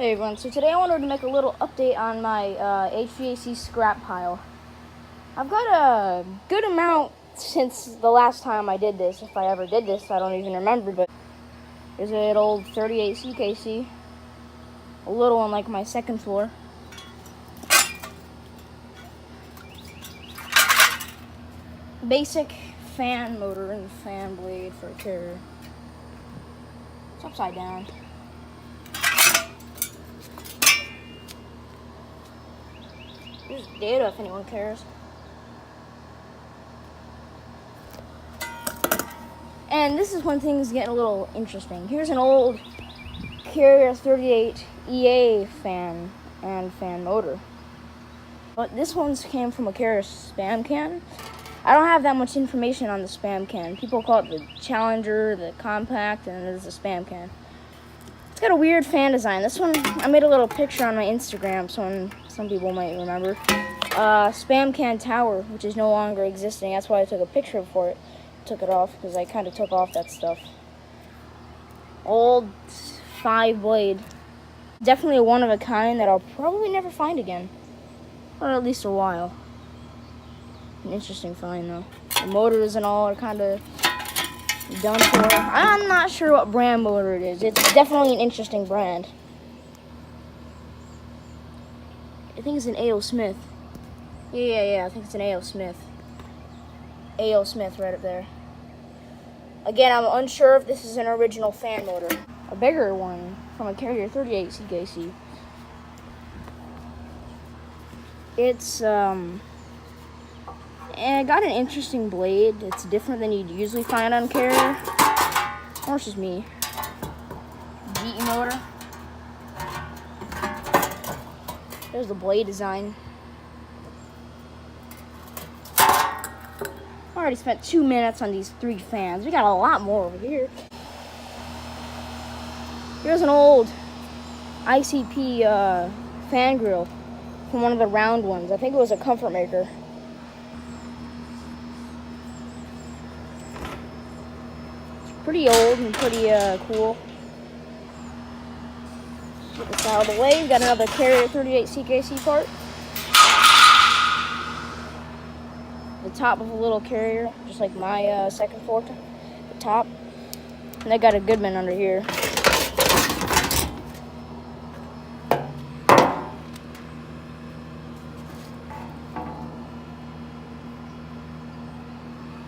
Hey everyone, so today I wanted to make a little update on my HVAC scrap pile. I've got a good amount since the last time I did this. If I ever did this, I don't even remember, but there's an old 38 CKC, a little one like my second floor. Basic fan motor and fan blade for a carrier. It's upside down. Here's data if anyone cares. And this is when things get a little interesting. Here's an old Carrier 38 EA fan and fan motor. But this one's came from a Carrier spam can. I don't have that much information on the spam can. People call it the Challenger, the Compact, and there's the spam can. It's got a weird fan design. This one, I made a little picture on my Instagram, so some people might remember. Spam can tower, which is no longer existing. That's why I took a picture for it. Took it off, because I kind of took off that stuff. Old 5-blade. Definitely a one of a kind that I'll probably never find again. Or at least a while. An interesting find, though. The motors and all are kind of done for. I'm not sure what brand motor it is. It's definitely an interesting brand. I think it's an A.O. Smith. Yeah, I think it's an A.O. Smith. A.O. Smith right up there. Again, I'm unsure if this is an original fan motor. A bigger one from a Carrier 38 CKC. It's, and it got an interesting blade. It's different than you'd usually find on Carrier. Or it's just me. GE motor. There's the blade design. I already spent 2 minutes on these 3 fans. We got a lot more over here. Here's an old ICP fan grill from one of the round ones. I think it was a Comfort Maker. Pretty old and pretty cool. Get this out of the way. We've got another Carrier 38 CKC part. The top of a little Carrier, just like my second floor, the top. And they got a Goodman under here.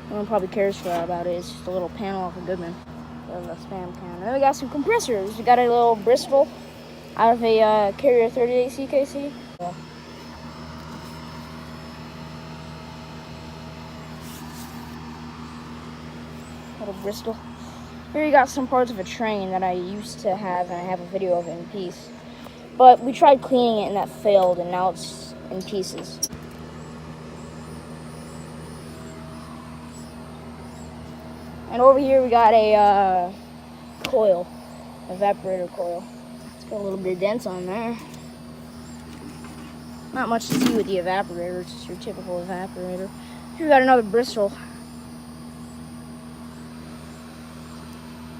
No one probably cares about it. It's just a little panel off a Goodman. Of a spam can. And then we got some compressors. We got a little Bristol out of a Carrier 38 CKC. Yeah. Little Bristol. Here you got some parts of a train that I used to have, and I have a video of it in piece. But we tried cleaning it and that failed, and now it's in pieces. And over here we got a coil, evaporator coil. It's got a little bit of dents on there. Not much to see with the evaporator, it's just your typical evaporator. Here we got another Bristol.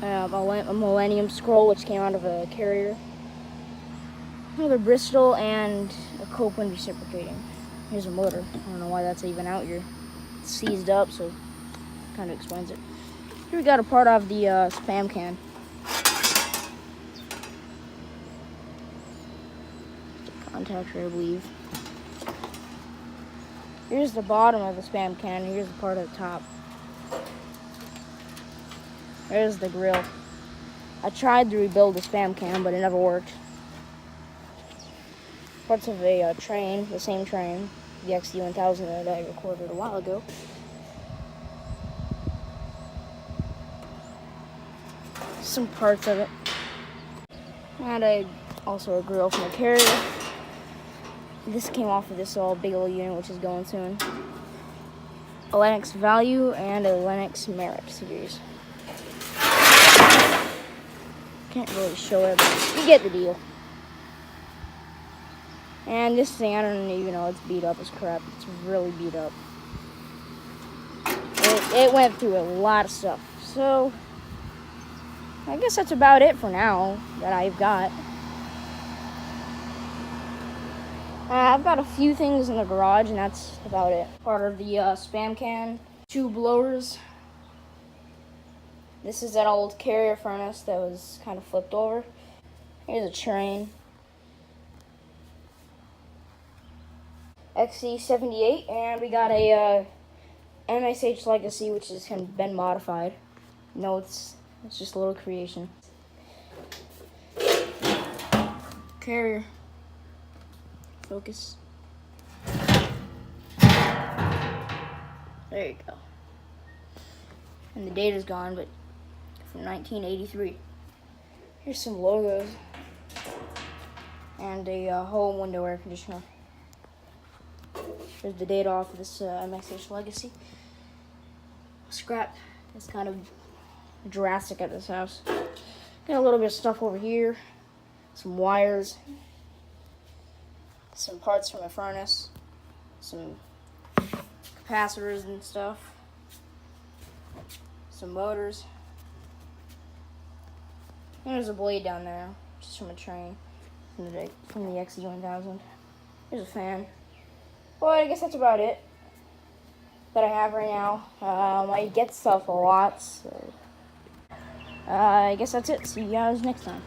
A Millennium Scroll, which came out of a Carrier. Another Bristol and a Copeland reciprocating. Here's a motor. I don't know why that's even out here. It's seized up, so it kind of explains it. Here we got a part of the spam can. Contactor, I believe. Here's the bottom of the spam can. Here's the part at the top. There's the grill. I tried to rebuild the spam can, but it never worked. Parts of a train, the same train, the XD1000 that I recorded a while ago. Some parts of it. And also a grill from a Carrier. This came off of this big old unit, which is going soon. A Lennox Value and a Lennox Merit series. Can't really show it, but you get the deal. And this thing, I don't even know, it's beat up as crap. It's really beat up. It went through a lot of stuff. So I guess that's about it for now that I've got. I've got a few things in the garage, and that's about it. Part of the Spam can, 2 blowers. This is that old carrier furnace that was kind of flipped over. Here's a train. XC78, and we got a MSH Legacy, which has kind of been modified. No, it's just a little creation. Carrier. Focus. There you go. And the data's gone, but from 1983. Here's some logos. And a home window air conditioner. Here's the data off of this MSH Legacy. Scrap. It's kind of Jurassic at this house. Got a little bit of stuff over here. Some wires. Some parts from a furnace. Some capacitors and stuff. Some motors. And there's a blade down there, just from a train from the XC1000. There's a fan. Well, I guess that's about it that I have right now. I get stuff a lot, so I guess that's it. See you guys next time.